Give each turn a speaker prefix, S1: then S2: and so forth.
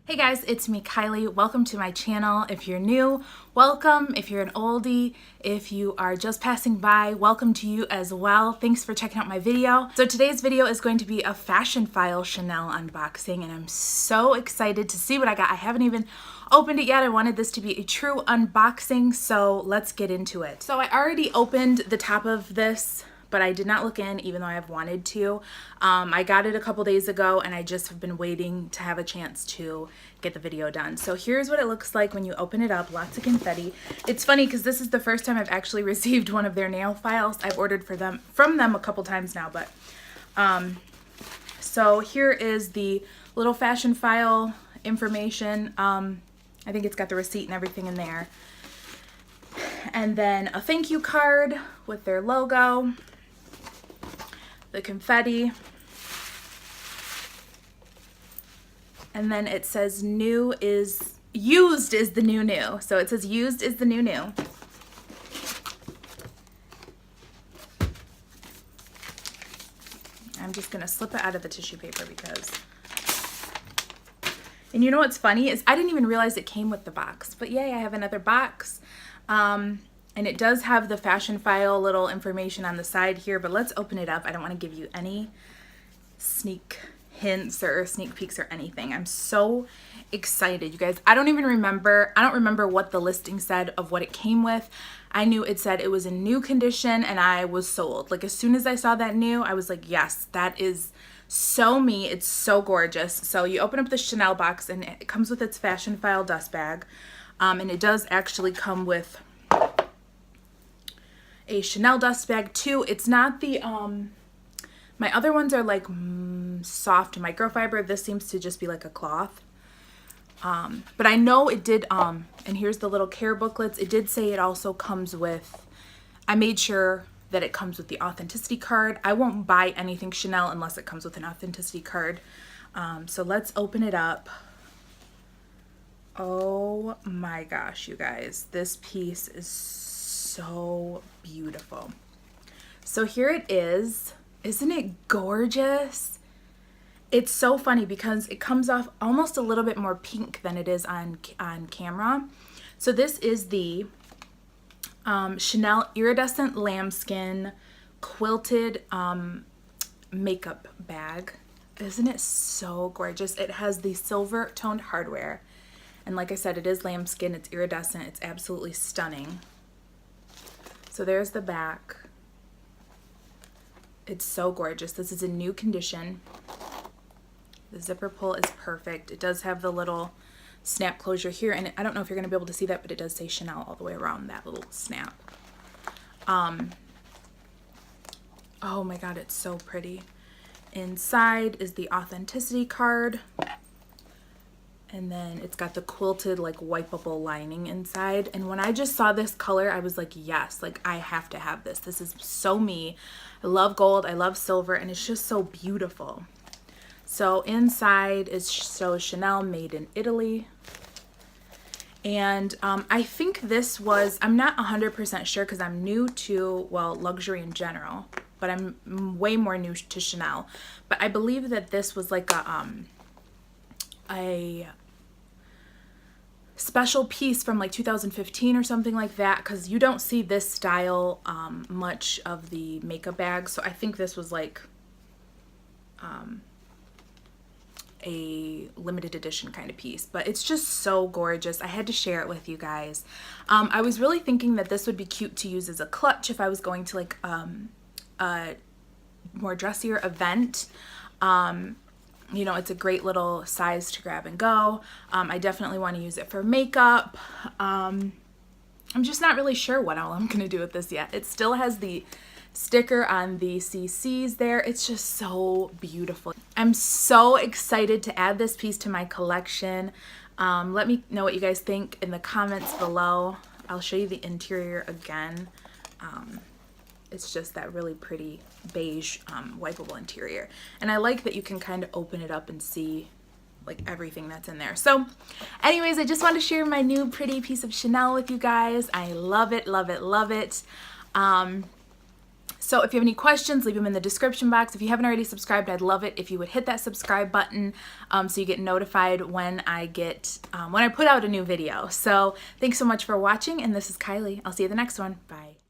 S1: Hey guys, it's me, Kylie. Welcome to my channel. If you're new, welcome. If you're an oldie, if you are just passing by, welcome to you as well. Thanks for checking out my video. So today's video is going to be a Fashionphile Chanel unboxing, and I'm so excited to see what I got. I haven't even opened it yet. I wanted this to be a true unboxing, so let's get into it. So I already opened the top of this, but I did not look in, even though I have wanted to. I got it a couple days ago, and I just have been waiting to have a chance to get the video done. So here's what it looks like when you open it up. Lots of confetti. It's funny because this is the first time I've actually received one of their nail files. I've ordered from them a couple times now, but so here is the little Fashionphile information. I think it's got the receipt and everything in there. And then a thank you card with their logo, the confetti, and then it says used is the new. So it says used is the new. I'm just gonna slip it out of the tissue paper because, and you know what's funny is I didn't even realize it came with the box, but yay, I have another box. And it does have the Fashionphile little information on the side here, but let's open it up. I don't want to give you any sneak hints or sneak peeks or anything. I'm so excited, you guys. I don't remember what the listing said of what it came with. I knew it said it was in new condition, and I was sold. Like, as soon as I saw that new, I was like, yes, that is so me. It's so gorgeous. So you open up the Chanel box, and it comes with its Fashionphile dust bag. And it does actually come with a Chanel dust bag too. It's not the, my other ones are like soft microfiber. This seems to just be like a cloth. But I know it did, and here's the little care booklets. It did say it also comes with, I made sure that it comes with the authenticity card. I won't buy anything Chanel unless it comes with an authenticity card. So let's open it up. Oh my gosh, you guys, this piece is so beautiful. So here it is. Isn't it gorgeous? It's so funny because it comes off almost a little bit more pink than it is on camera. So this is the Chanel Iridescent Lambskin Quilted makeup bag. Isn't it so gorgeous? It has the silver toned hardware. And like I said, it is lambskin, it's iridescent, it's absolutely stunning. So there's the back. It's so gorgeous. This is in new condition. The zipper pull is perfect. It does have the little snap closure here, and I don't know if you're gonna be able to see that, but it does say Chanel all the way around that little snap. Oh my God, it's so pretty. Inside is the authenticity card. And then it's got the quilted, like, wipeable lining inside. And when I just saw this color, I was like, yes, like, I have to have this. This is so me. I love gold, I love silver, and it's just so beautiful. So inside is so Chanel, made in Italy. And I think this was, I'm not 100% sure because I'm new to, well, luxury in general, but I'm way more new to Chanel. But I believe that this was like a special piece from like 2015 or something like that, because you don't see this style much of the makeup bags. So I think this was like a limited edition kind of piece, but it's just so gorgeous. I had to share it with you guys. I was really thinking that this would be cute to use as a clutch if I was going to like a more dressier event. You know, it's a great little size to grab and go. I definitely want to use it for makeup. I'm just not really sure what all I'm going to do with this yet. It still has the sticker on the CCs there. It's just so beautiful. I'm so excited to add this piece to my collection. Let me know what you guys think in the comments below. I'll show you the interior again. It's just that really pretty beige wipeable interior. And I like that you can kind of open it up and see like everything that's in there. So anyways, I just want to share my new pretty piece of Chanel with you guys. I love it, love it, love it. So if you have any questions, leave them in the description box. If you haven't already subscribed, I'd love it if you would hit that subscribe button so you get notified when I put out a new video. So thanks so much for watching, and this is Kylie. I'll see you in the next one. Bye.